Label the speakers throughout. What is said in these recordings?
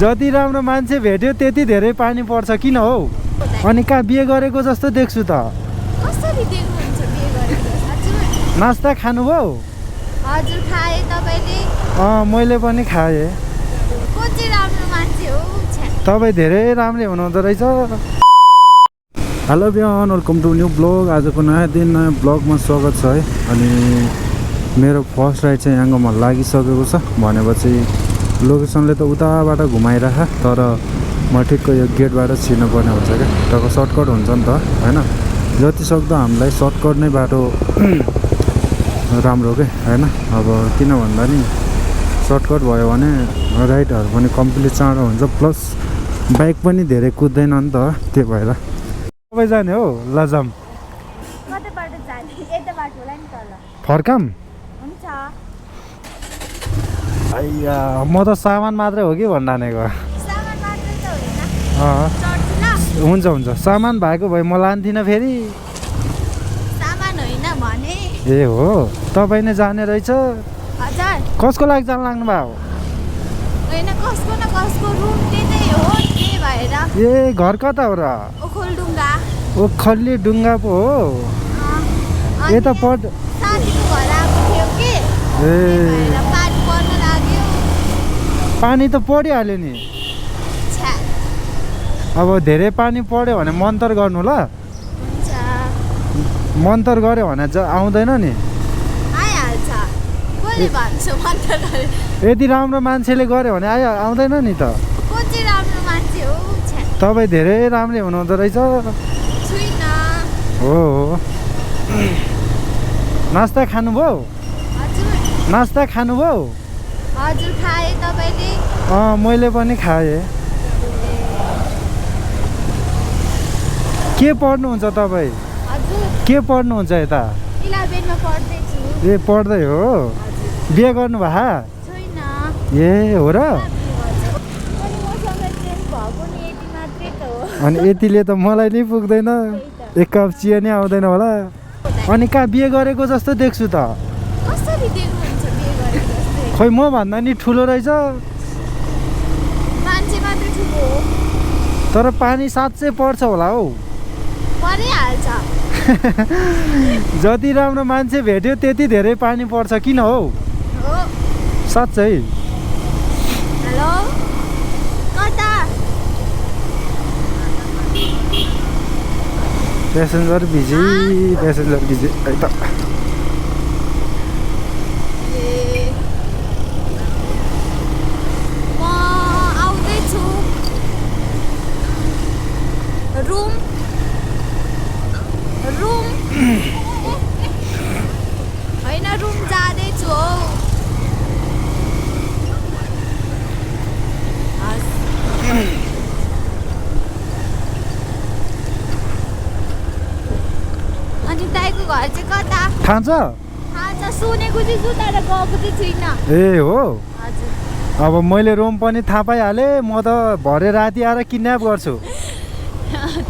Speaker 1: जति राम्रो मान्छे भेट्यो त्यति धेरै पानी पर्छ किन हौ? अनि कहाँ बिहे गरेको जस्तो देख्छु त।
Speaker 2: कसरी देख्नुहुन्छ बिहे गरेको? हजुर
Speaker 1: नास्ता खानुभयो?
Speaker 2: हजुर खाए तपाईले?
Speaker 1: मैले पनि खाएँ।
Speaker 2: को चाहिँ राम्रो मान्छे हो?
Speaker 1: तपाईँ धेरै राम्रै हुनुहुँदो रहेछ। Hello everyone, welcome to new blog. आजको नयाँ दिन नयाँ ब्लगमा स्वागत छ है। अनि मेरो फर्स्ट राइड चाहिँ याङ्गोमा लागिसकेको छ। भनेपछि लोकेसनले त उताबाट घुमाइराख, तर म ठिक्क यो गेटबाट छिर्नुपर्ने हुन्छ क्या। टक्क सर्टकट हुन्छ नि त होइन। जति सक्दो हामीलाई सर्टकट नै बाटो राम्रो के होइन। अब किन भन्दा नि सर्टकट भयो भने राइडहरू पनि कम्प्लिट चाँडो हुन्छ, प्लस बाइक पनि धेरै कुद्दैन नि त। त्यो भएर तपाईँ जाने हो लजाम?
Speaker 2: कताबाट जाने? यता बाटो होला नि तल।
Speaker 1: फर्काम?
Speaker 2: हुन्छ।
Speaker 1: आइया, म त सामान मात्रै हो कि भन्डानेको।
Speaker 2: सामान मात्रै त होइन। चढ्छु ल।
Speaker 1: हुन्छ हुन्छ, सामान भएको भए म लान्थिनँ फेरि।
Speaker 2: सामान होइन भने।
Speaker 1: ए हो, तपाईँ नै जाने रहेछ।
Speaker 2: हजुर।
Speaker 1: कसको लागि जान लाग्नु भयो?
Speaker 2: होइन कसको न कसको रुम त्यतै हो, त्यही भएर।
Speaker 1: ए घर कता हो र?
Speaker 2: ओखलडुङ्गा।
Speaker 1: ओखली डुङ्गा पो हो। यता पढ
Speaker 2: साथीको घर आएको थियो कि, त्यही भएर पानी पर्न लाग्यो।
Speaker 1: पानी त परिहाल्यो नि।
Speaker 2: छ्या।
Speaker 1: अब धेरै पानी पर्यो भने मन्तर गर्नु ल।
Speaker 2: हुन्छ।
Speaker 1: मन्तर गऱ्यो भने आउँदैन नि।
Speaker 2: आइहाल्छ। कसले भन्छ मन्त्र गरे?
Speaker 1: यति राम्रो मान्छेले गर्यो भने आउँदैन नि त।
Speaker 2: को चाहिँ राम्रो मान्छे हो? छ्या।
Speaker 1: तपाईँ धेरै राम्रै हुनुहुँदो रहेछ।
Speaker 2: छुइनँ।
Speaker 1: हो नास्ता खानुभयो?
Speaker 2: हजुर।
Speaker 1: नास्ता खानुभयो?
Speaker 2: हजुर खाए तपाईले?
Speaker 1: मैले पनि खाएँ। के पढ्नुहुन्छ तपाईँ?
Speaker 2: हजुर।
Speaker 1: के पढ्नुहुन्छ यता?
Speaker 2: 11 मा पढ्दैछु।
Speaker 1: ए पढ्दै हो?
Speaker 2: हजुर।
Speaker 1: बिहे गर्नु भयो?
Speaker 2: छुइनँ।
Speaker 1: ए हो र?
Speaker 2: अनि मसँग चेन्ज भएको नि यति मात्रै त हो।
Speaker 1: अनि यतिले त मलाई नै पुग्दैन। एक कप चिया नै आउँदैन होला। अनि कहाँ बिहे गरेको जस्तो देख्छु त।
Speaker 2: कसरी देख्नुहुन्छ बिहे गरेको जस्तै?
Speaker 1: खोइ म भन्दा नि ठुलो रहेछ।
Speaker 2: मान्छे मात्रै ठुलो हो।
Speaker 1: तर पानी साँच्चै पर्छ होला हौ।
Speaker 2: परिहाल्छ।
Speaker 1: जति राम्रो मान्छे भेट्यो त्यति धेरै पानी पर्छ किन हौ?
Speaker 2: हो।
Speaker 1: साँच्चै।
Speaker 2: हेलो कता?
Speaker 1: प्यासेन्जर बिजी, प्यासेन्जर बिजी है त।
Speaker 2: म आउँदैछु। रुम होइन, रुम जाँदैछु हौ। अनि दाइको घर चाहिँ कता?
Speaker 1: थाहा छ?
Speaker 2: थाहा छ, सुनेको चाहिँ छु तर गएको चाहिँ छुइनँ।
Speaker 1: ए हो?
Speaker 2: हजुर।
Speaker 1: अब मैले रुम पनि थाहा पाइहालेँ। म त भरे राति आएर किडन्याप गर्छु।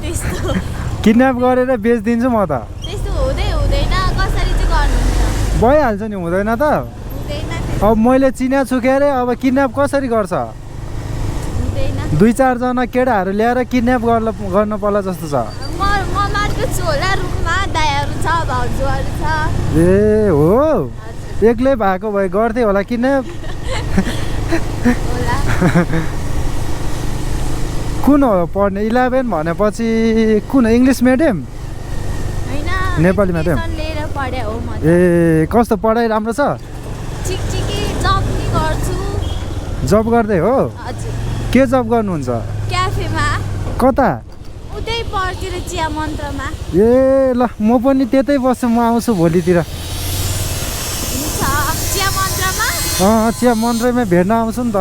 Speaker 2: त्यस्तो
Speaker 1: किडन्याप गरेर बेचिदिन्छु म त।
Speaker 2: त्यस्तो हुँदैन। कसरी चाहिँ गर्नुहुन्छ?
Speaker 1: भइहाल्छ नि, हुँदैन त?
Speaker 2: हुँदैन।
Speaker 1: अब मैले चिन्या छु के अरे, अब किडन्याप कसरी गर्छ?
Speaker 2: हुँदैन।
Speaker 1: 2-4 जना केटाहरू ल्याएर किडन्याप गर्न पर्ला जस्तो छ।
Speaker 2: म मात्र छु होला रुममा, दाइहरू छ, भाउजूहरू छ।
Speaker 1: ए हो?
Speaker 2: हजुर।
Speaker 1: एक्लै भएको भए गर्थेँ होला किडन्याप।
Speaker 2: होला।
Speaker 1: कुन हो पढ्ने? 11 भनेपछि कुन? English medium?
Speaker 2: होइन,
Speaker 1: नेपाली माध्यम?
Speaker 2: एडमिसन लिएर पढे हो म त।
Speaker 1: ए कस्तो पढाइ राम्रो छ?
Speaker 2: ठिकै जब नि गर्छु।
Speaker 1: जब गर्दै हो?
Speaker 2: हजुर।
Speaker 1: के जब गर्नुहुन्छ?
Speaker 2: क्याफेमा।
Speaker 1: कता?
Speaker 2: उतै पर्तिर चिया मन्त्रमा।
Speaker 1: ए ल, म पनि त्यतै बस्छु। म आउँछु भोलितिर।
Speaker 2: हुन्छ। चिया मन्त्रमा?
Speaker 1: चिया मन्त्रमै भेट्न आउँछु नि त।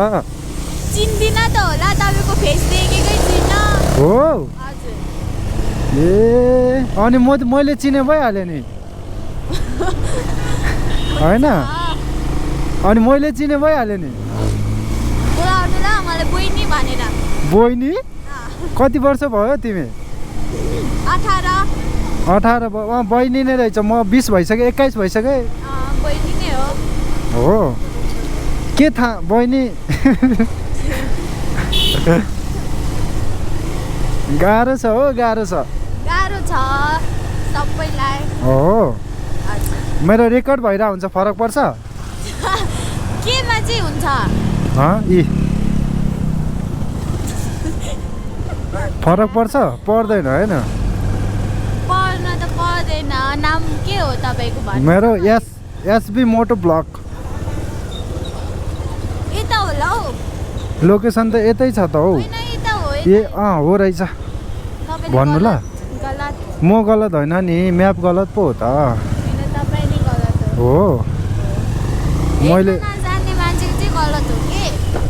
Speaker 2: चिन्दिनँ त होला, तपाईँको फेस देखेकै छुइनँ।
Speaker 1: हो?
Speaker 2: हजुर।
Speaker 1: ए अनि मैले चिने भइहालेँ नि होइन? अनि मैले चिने भइहालेँ नि।
Speaker 2: बोलाउनु ल मलाई बहिनी भनेर।
Speaker 1: बहिनी? कति वर्ष भयो तिमी?
Speaker 2: 18।
Speaker 1: 18 बहिनी नै रहेछ। म 20 भइसक्यो, 21 भइसक्यो।
Speaker 2: बहिनी नै हो।
Speaker 1: हो के थाहा बहिनी? गाह्रो छ हो गाह्रो छ
Speaker 2: गाह्रो छ सबैलाई
Speaker 1: हो
Speaker 2: हजुर
Speaker 1: मेरो रेकर्ड भइरहेको हुन्छ फरक पर्छ
Speaker 2: केमा चाहिँ हुन्छ
Speaker 1: यी फरक पर्छ पर्दैन होइन
Speaker 2: पढ्न त पर्दैन नाम के हो तपाईँको भन्नु
Speaker 1: मेरो एसबी मोटो ब्लक
Speaker 2: यता होला हौ
Speaker 1: लोकेसन त यतै छ त हौ
Speaker 2: होइन यता हो
Speaker 1: ए हो रहेछ
Speaker 2: तपाईँले
Speaker 1: भन्नु ल
Speaker 2: गलत
Speaker 1: म गलत होइन नि म्याप गलत पो हो त
Speaker 2: होइन तपाईँ नै गलत हो
Speaker 1: हो मैले
Speaker 2: नजान्ने मान्छे चाहिँ गलत हो कि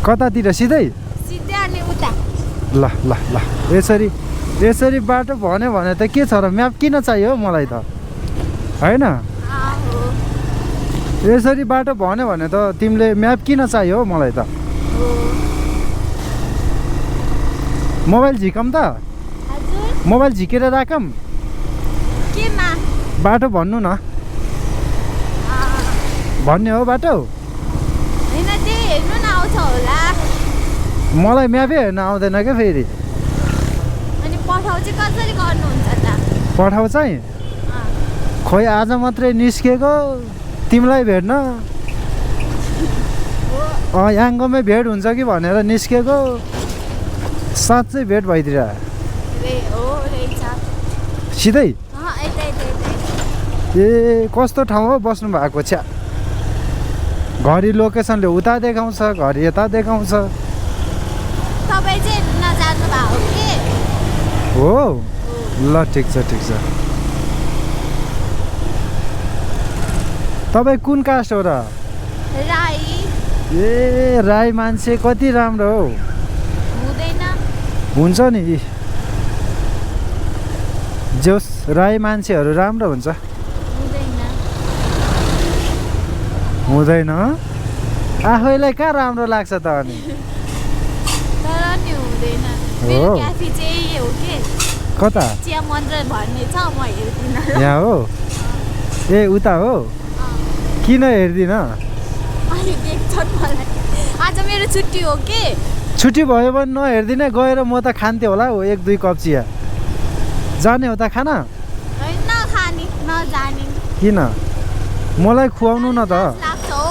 Speaker 1: कतातिर सिधै
Speaker 2: सिधै अनि उता
Speaker 1: ल ल ल यसरी बाटो भन्यो भने त के छ र म्याप किन चाहियो हौ मलाई त होइन
Speaker 2: हो
Speaker 1: यसरी बाटो भन्यो भने त तिमीले म्याप किन चाहियो हौ मलाई त
Speaker 2: हो
Speaker 1: मोबाइल झिकम त
Speaker 2: हजुर
Speaker 1: मोबाइल झिकेर राखम
Speaker 2: केमा
Speaker 1: बाटो भन्नु न भन्ने हो बाटो
Speaker 2: होइन त्यही हेर्नु न आउँछ होला
Speaker 1: मलाई म्यापै हेर्न आउँदैन क्या फेरि
Speaker 2: अनि पठाउ चाहिँ कसरी गर्नुहुन्छ त
Speaker 1: पठाउ चाहिँ खोइ आज मात्रै निस्केको तिमीलाई भेट्न याङ्गोमै भेट हुन्छ कि भनेर निस्केको साँच्चै भेट भइदिएर
Speaker 2: हो रहेछ
Speaker 1: सिधै
Speaker 2: यतै
Speaker 1: ए कस्तो ठाउँ हो बस्नु भएको छ्या घरि लोकेसनले उता देखाउँछ घरि यता देखाउँछ
Speaker 2: तपाईँ चाहिँ नजान्नु भएको के
Speaker 1: हो ल ठिक छ तपाईँ कुन कास्ट हो र
Speaker 2: राई
Speaker 1: ए राई मान्छे कति राम्रो हो
Speaker 2: हुँदैन
Speaker 1: हुन्छ नि जोस राई मान्छेहरू राम्रो हुन्छ हुँदैन आफैलाई कहाँ राम्रो लाग्छ त अनि
Speaker 2: तर नि हुँदैन मेरो क्याफे चाहिँ हो के
Speaker 1: कता
Speaker 2: चिया मन्त्र भन्ने छ म हेर्दिनँ
Speaker 1: यहाँ हो ए उता हो किन हेर्दिन
Speaker 2: अनि देख्छन् मलाई आज मेरो छुट्टी हो के
Speaker 1: छुट्टी भयो भने नहेर्दिनँ गएर म त खान्थेँ होला हो 1-2 कप चिया जाने हो त खान
Speaker 2: होइन नखाने नजाने
Speaker 1: किन मलाई खुवाउनु न त
Speaker 2: लाग्छ हो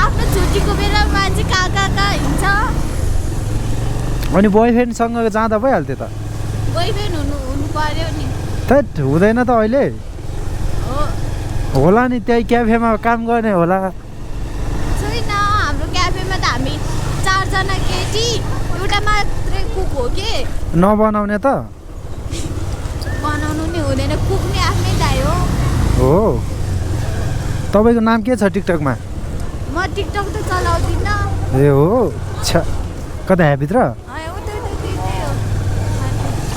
Speaker 2: आफ्नो छुट्टीको बेला मान्छे कहाँ हिँड्छ
Speaker 1: अनि बोयफ्रेन्डसँग जाँदा भइहाल्थ्यो त
Speaker 2: बोयफ्रेन्ड हुनु पर्यो नि
Speaker 1: थैट हुँदैन त अहिले होला नि त्यही क्याफेमा काम गर्ने होला
Speaker 2: छैन हाम्रो क्याफेमा त हामी 4 जना केटी एउटा मात्रै कुक हो के
Speaker 1: नबनाउने त
Speaker 2: बनाउनु नि हुँदैन कुक नि आफ्नै दाइ
Speaker 1: हो तपाईँको नाम के छ टिकटकमा
Speaker 2: म टिकटक त चलाउँदिनँ
Speaker 1: ए हो छ्या कता यहाँभित्र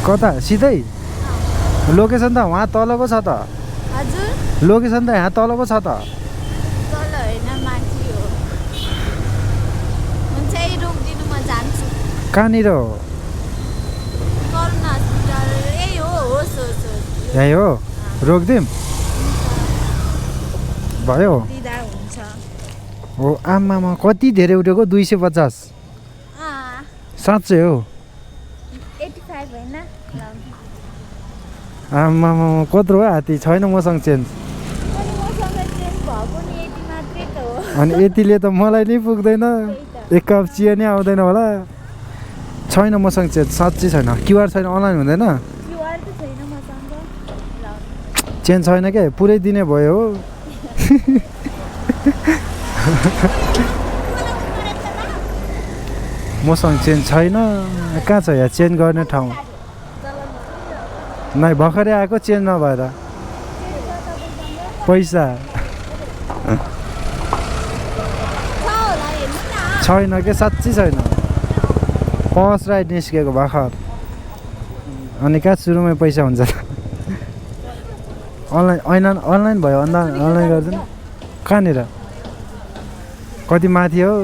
Speaker 1: कता सिधै लोकेसन त वहाँ तलको छ त
Speaker 2: हजुर
Speaker 1: लोकेसन त यहाँ तलको छ त
Speaker 2: तल होइन माथि हो हुन्छ यही रोकिदिनु म जान्छु
Speaker 1: कहाँनिर हो
Speaker 2: करुणा हस्पिटल यही हो होस्
Speaker 1: यहीँ हो रोकिदिउँ भयो
Speaker 2: दिँदा हुन्छ
Speaker 1: हो आमामा कति धेरै उठेको 250 साँच्चै हो
Speaker 2: 85 होइन
Speaker 1: आमामा कत्रो हो हात्ती छैन मसँग चेन्ज अनि यतिले त मलाई नै पुग्दैन 1 कप चिया नै आउँदैन होला छैन मसँग चेन्ज साँच्चै छैन क्युआर छैन अनलाइन हुँदैन चेन्ज छैन क्या पुरै दिने भयो हो मसँग चेन्ज छैन कहाँ छ यहाँ चेन्ज गर्ने ठाउँ नै भर्खरै आएको चेन्ज नभएर पैसा छैन क्या साँच्चै छैन फर्स्ट राइड निस्केको भर्खर अनि कहाँ सुरुमै पैसा हुन्छ त अनलाइन भयो अनलाइन गर्दैन कहाँनिर कति माथि हो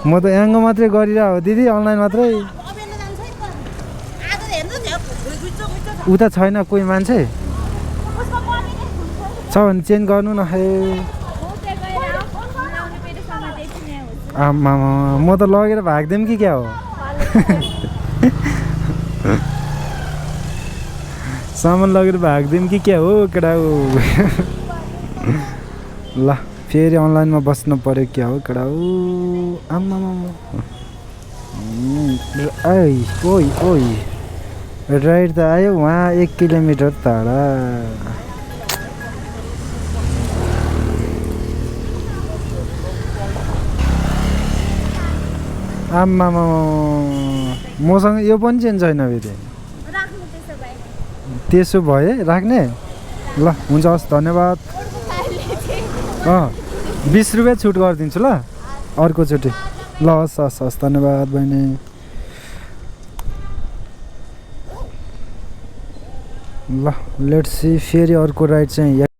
Speaker 1: म त याङ्गो मात्रै गरिरहेको हो दिदी अनलाइन मात्रै उता छैन कोही मान्छे छ भने चेन्ज गर्नु न आमा म त लगेर भाग्दिउँ कि क्या हो सामान लगेर भाग्दिउँ कि क्या हो केटा हो ल फेरि अनलाइनमा बस्नु पऱ्यो क्या हो केटा हो आमा ओइ ओइ ओइ राइड त आयो वहाँ 1 किलोमिटर टाढा आमा मसँग यो पनि चेन्ज छैन फेरि त्यसो भए राख्ने ल हुन्छ हस् धन्यवाद 20 रुपियाँ छुट गरिदिन्छु ल अर्कोचोटि ल हस् हस् हस् धन्यवाद बहिनी ल लेट्स सी फेरि अर्को राइड चाहिँ